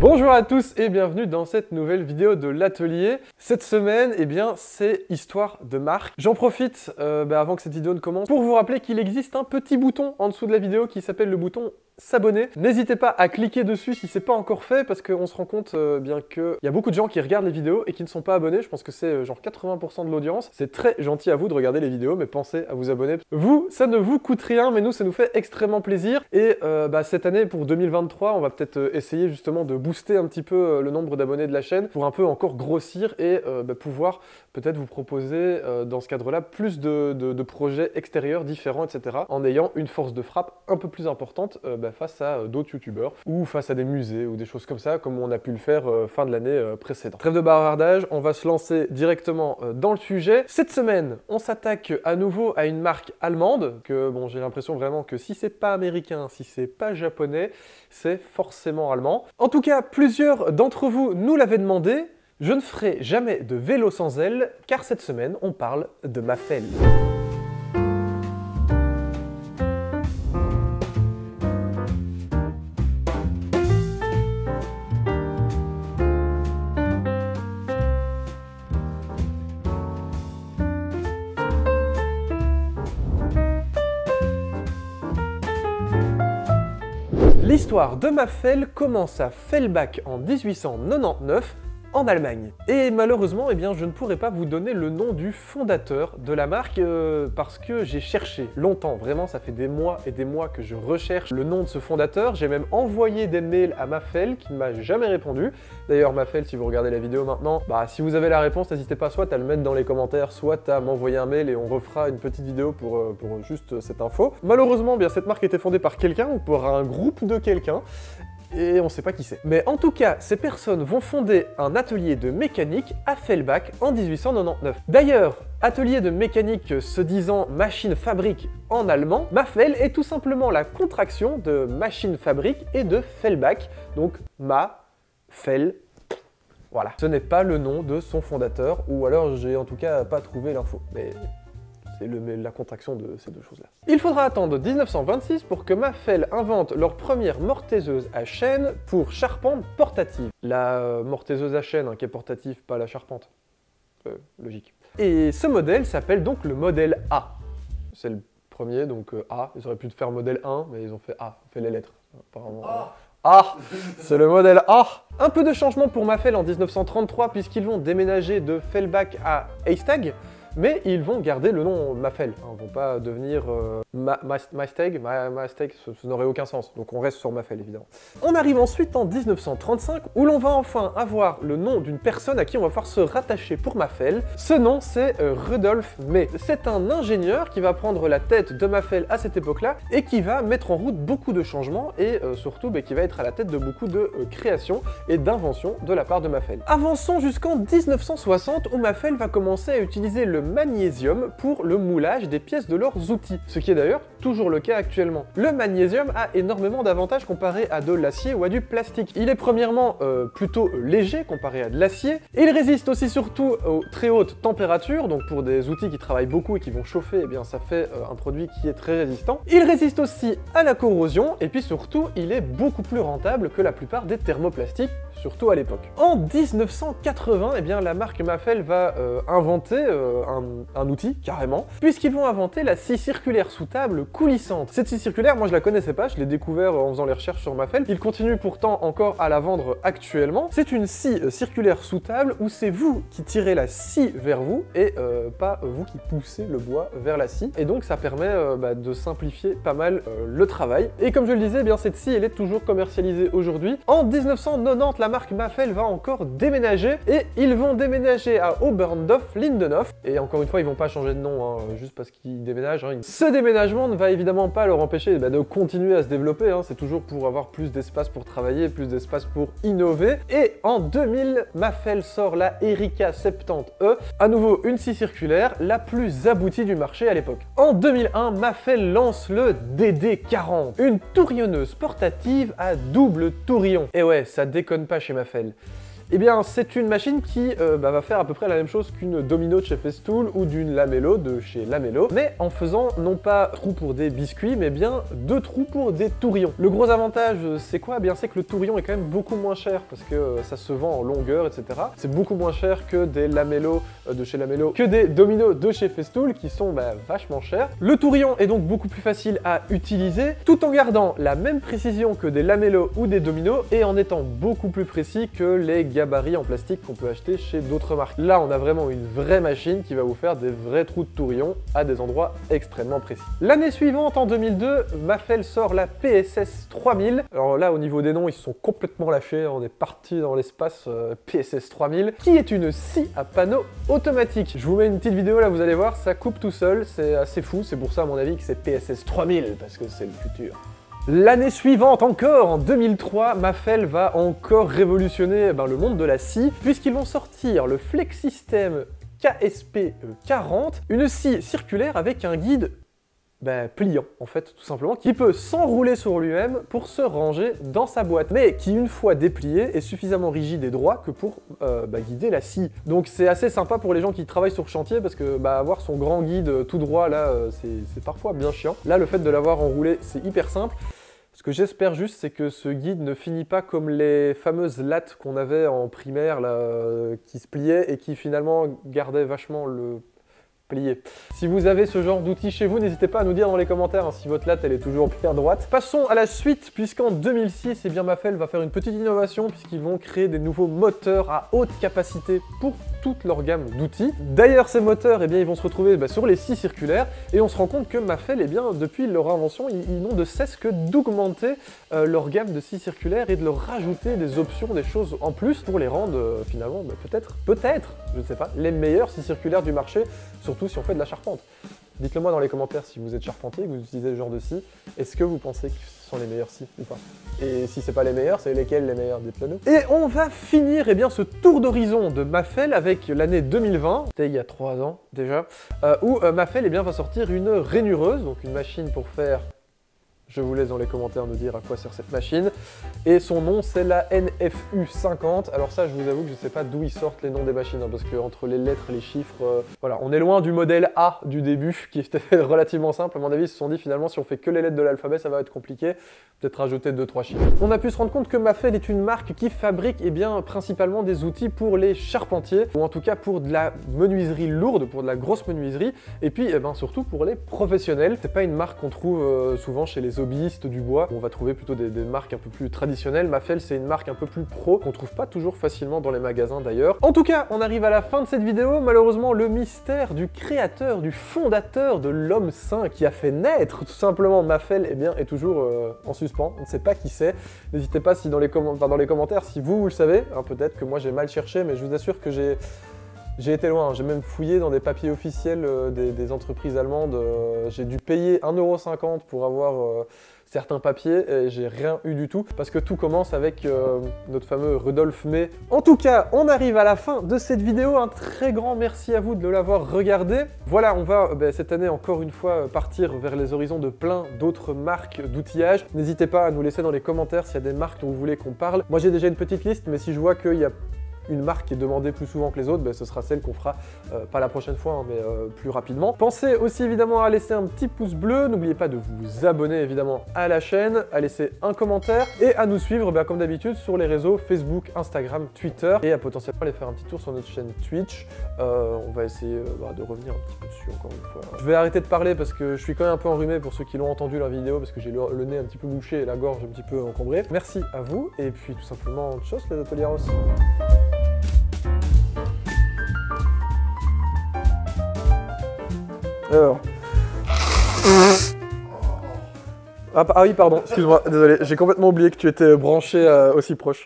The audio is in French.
Bonjour à tous et bienvenue dans cette nouvelle vidéo de l'atelier. Cette semaine, c'est histoire de marque. J'en profite, avant que cette vidéo ne commence, pour vous rappeler qu'il existe un petit bouton en dessous de la vidéo qui s'appelle le bouton s'abonner. N'hésitez pas à cliquer dessus si c'est pas encore fait parce qu'on se rend compte qu'il y a beaucoup de gens qui regardent les vidéos et qui ne sont pas abonnés. Je pense que c'est genre 80% de l'audience. C'est très gentil à vous de regarder les vidéos, mais pensez à vous abonner. Vous, ça ne vous coûte rien, mais nous, ça nous fait extrêmement plaisir. Et cette année, pour 2023, on va peut-être essayer justement de booster un petit peu le nombre d'abonnés de la chaîne pour un peu encore grossir et pouvoir peut-être vous proposer dans ce cadre-là plus de projets extérieurs différents, etc. en ayant une force de frappe un peu plus importante face à d'autres youtubeurs ou face à des musées ou des choses comme ça, comme on a pu le faire fin de l'année précédente. Trêve de bavardage, on va se lancer directement dans le sujet. Cette semaine, on s'attaque à nouveau à une marque allemande, que bon, j'ai l'impression vraiment que si c'est pas américain, si c'est pas japonais, c'est forcément allemand. En tout cas, plusieurs d'entre vous nous l'avaient demandé. Je ne ferai jamais de vélo sans elle, car cette semaine, on parle de Mafell. L'histoire de Mafell commence à Fellbach en 1899 en Allemagne. Et malheureusement, je ne pourrais pas vous donner le nom du fondateur de la marque parce que j'ai cherché longtemps, vraiment ça fait des mois et des mois que je recherche le nom de ce fondateur. J'ai même envoyé des mails à Mafell qui ne m'a jamais répondu. D'ailleurs Mafell, si vous regardez la vidéo maintenant, si vous avez la réponse, n'hésitez pas soit à le mettre dans les commentaires, soit à m'envoyer un mail et on refera une petite vidéo pour juste cette info. Malheureusement, cette marque était fondée par quelqu'un ou par un groupe de quelqu'un. Et on ne sait pas qui c'est. Mais en tout cas, ces personnes vont fonder un atelier de mécanique à Fellbach en 1899. D'ailleurs, atelier de mécanique se disant machine fabrique en allemand, Mafell est tout simplement la contraction de machine fabrique et de Fellbach, donc Mafell. Voilà. Ce n'est pas le nom de son fondateur, ou alors j'ai en tout cas pas trouvé l'info. Mais c'est la contraction de ces deux choses-là. Il faudra attendre 1926 pour que Mafell invente leur première mortaiseuse à chaîne pour charpente portative. La mortaiseuse à chaîne qui est portative, pas la charpente. Logique. Et ce modèle s'appelle donc le modèle A. C'est le premier, donc A. Ils auraient pu faire modèle 1, mais ils ont fait A, fait les lettres. Apparemment. Ah, c'est le modèle A. Un peu de changement pour Mafell en 1933 puisqu'ils vont déménager de Fellbach à Heistag. Mais ils vont garder le nom Mafell, ils vont pas devenir Maesteg, ce n'aurait aucun sens, donc on reste sur Mafell évidemment. On arrive ensuite en 1935 où l'on va enfin avoir le nom d'une personne à qui on va pouvoir se rattacher pour Mafell. Ce nom c'est Rudolf May. C'est un ingénieur qui va prendre la tête de Mafell à cette époque-là et qui va mettre en route beaucoup de changements et surtout qui va être à la tête de beaucoup de créations et d'inventions de la part de Mafell. Avançons jusqu'en 1960 où Mafell va commencer à utiliser le magnésium pour le moulage des pièces de leurs outils, ce qui est d'ailleurs toujours le cas actuellement. Le magnésium a énormément d'avantages comparé à de l'acier ou à du plastique. Il est premièrement plutôt léger comparé à de l'acier, il résiste aussi surtout aux très hautes températures, donc pour des outils qui travaillent beaucoup et qui vont chauffer, ça fait un produit qui est très résistant. Il résiste aussi à la corrosion, et puis surtout, il est beaucoup plus rentable que la plupart des thermoplastiques, surtout à l'époque. En 1980, la marque Mafell va inventer un outil, carrément, puisqu'ils vont inventer la scie circulaire sous table coulissante. Cette scie circulaire, moi je la connaissais pas, je l'ai découvert en faisant les recherches sur Mafell. Il continue pourtant encore à la vendre actuellement. C'est une scie circulaire sous table où c'est vous qui tirez la scie vers vous et pas vous qui poussez le bois vers la scie. Et donc ça permet de simplifier pas mal le travail. Et comme je le disais, cette scie elle est toujours commercialisée aujourd'hui. En 1990, la marque Mafell va encore déménager et ils vont déménager à Oberndorf-Lindenhof. Et encore une fois, ils vont pas changer de nom juste parce qu'ils déménagent. Ce déménagement ne va évidemment pas leur empêcher de continuer à se développer. C'est toujours pour avoir plus d'espace pour travailler, plus d'espace pour innover. Et en 2000, Mafell sort la Erika 70E, à nouveau une scie circulaire, la plus aboutie du marché à l'époque. En 2001, Mafell lance le DD40, une tourionneuse portative à double tourillon. Et ouais, ça déconne pas chez Mafell. Eh bien, c'est une machine qui va faire à peu près la même chose qu'une Domino de chez Festool ou d'une Lamello de chez Lamello, mais en faisant non pas trou pour des biscuits, mais bien 2 trous pour des tourillons. Le gros avantage, c'est quoi? Eh bien, c'est que le tourillon est quand même beaucoup moins cher parce que ça se vend en longueur, etc. C'est beaucoup moins cher que des Lamello de chez Lamello, que des Domino de chez Festool qui sont vachement chers. Le tourillon est donc beaucoup plus facile à utiliser tout en gardant la même précision que des Lamello ou des Domino et en étant beaucoup plus précis que les gabarits en plastique qu'on peut acheter chez d'autres marques. Là, on a vraiment une vraie machine qui va vous faire des vrais trous de tourillon à des endroits extrêmement précis. L'année suivante, en 2002, Mafell sort la PSS 3000. Alors là, au niveau des noms, ils se sont complètement lâchés. On est parti dans l'espace PSS 3000, qui est une scie à panneau automatique. Je vous mets une petite vidéo là, vous allez voir, ça coupe tout seul. C'est assez fou. C'est pour ça, à mon avis, que c'est PSS 3000, parce que c'est le futur. L'année suivante encore, en 2003, Mafell va encore révolutionner le monde de la scie, puisqu'ils vont sortir le Flexsystem KSP 40, une scie circulaire avec un guide pliant, en fait, tout simplement, qui peut s'enrouler sur lui-même pour se ranger dans sa boîte, mais qui, une fois déplié, est suffisamment rigide et droit que pour guider la scie. Donc c'est assez sympa pour les gens qui travaillent sur chantier, parce que avoir son grand guide tout droit, là, c'est parfois bien chiant. Là, le fait de l'avoir enroulé, c'est hyper simple. Ce que j'espère juste, c'est que ce guide ne finit pas comme les fameuses lattes qu'on avait en primaire, là, qui se pliaient et qui finalement gardaient vachement le plié. Si vous avez ce genre d'outil chez vous, n'hésitez pas à nous dire dans les commentaires si votre latte elle est toujours bien droite. Passons à la suite, puisqu'en 2006, Mafell va faire une petite innovation puisqu'ils vont créer des nouveaux moteurs à haute capacité pour toute leur gamme d'outils. D'ailleurs, ces moteurs, ils vont se retrouver sur les scies circulaires et on se rend compte que Mafell, depuis leur invention, ils n'ont de cesse que d'augmenter leur gamme de scies circulaires et de leur rajouter des options, des choses en plus pour les rendre finalement peut-être, je ne sais pas, les meilleurs scies circulaires du marché, surtout si on fait de la charpente. Dites-le moi dans les commentaires si vous êtes charpentier, que vous utilisez ce genre de scie. Est-ce que vous pensez que ce sont les meilleurs scies ou pas? Et si c'est pas les meilleurs, c'est lesquels les meilleurs? Dites-le nous. Et on va finir ce tour d'horizon de Mafell avec l'année 2020, c'était il y a 3 ans déjà, où Mafell va sortir une rainureuse, donc une machine pour faire... Je vous laisse dans les commentaires me dire à quoi sert cette machine. Et son nom, c'est la NFU50. Alors ça, je vous avoue que je ne sais pas d'où ils sortent les noms des machines, parce que entre les lettres et les chiffres, voilà, on est loin du modèle A du début, qui était relativement simple. À mon avis, ils se sont dit finalement, si on fait que les lettres de l'alphabet, ça va être compliqué. Peut-être rajouter 2-3 chiffres. On a pu se rendre compte que Mafell est une marque qui fabrique principalement des outils pour les charpentiers, ou en tout cas pour de la menuiserie lourde, pour de la grosse menuiserie, et puis surtout pour les professionnels. C'est pas une marque qu'on trouve souvent chez les hobbyistes du bois. On va trouver plutôt des marques un peu plus traditionnelles. Mafell, c'est une marque un peu plus pro, qu'on trouve pas toujours facilement dans les magasins d'ailleurs. En tout cas, on arrive à la fin de cette vidéo. Malheureusement, le mystère du créateur, du fondateur de l'homme sain qui a fait naître tout simplement Mafell, est toujours en suspens. On ne sait pas qui c'est. N'hésitez pas si dans les commentaires, si vous le savez. Hein, peut-être que moi j'ai mal cherché, mais je vous assure que j'ai été loin, j'ai même fouillé dans des papiers officiels des entreprises allemandes. J'ai dû payer 1,50 € pour avoir certains papiers et j'ai rien eu du tout parce que tout commence avec notre fameux Rudolf May. En tout cas, on arrive à la fin de cette vidéo. Un très grand merci à vous de l'avoir regardé. Voilà, on va cette année encore une fois partir vers les horizons de plein d'autres marques d'outillage. N'hésitez pas à nous laisser dans les commentaires s'il y a des marques dont vous voulez qu'on parle. Moi j'ai déjà une petite liste, mais si je vois qu'il y a une marque qui est demandée plus souvent que les autres, ce sera celle qu'on fera, pas la prochaine fois, mais plus rapidement. Pensez aussi évidemment à laisser un petit pouce bleu, n'oubliez pas de vous abonner évidemment à la chaîne, à laisser un commentaire et à nous suivre comme d'habitude sur les réseaux Facebook, Instagram, Twitter et à potentiellement aller faire un petit tour sur notre chaîne Twitch. On va essayer de revenir un petit peu dessus encore une fois. Je vais arrêter de parler parce que je suis quand même un peu enrhumé pour ceux qui l'ont entendu la vidéo parce que j'ai le nez un petit peu bouché et la gorge un petit peu encombrée. Merci à vous et puis tout simplement tchuss les Ateliers. Alors. Ah oui, pardon, excuse-moi, désolé, j'ai complètement oublié que tu étais branché aussi proche.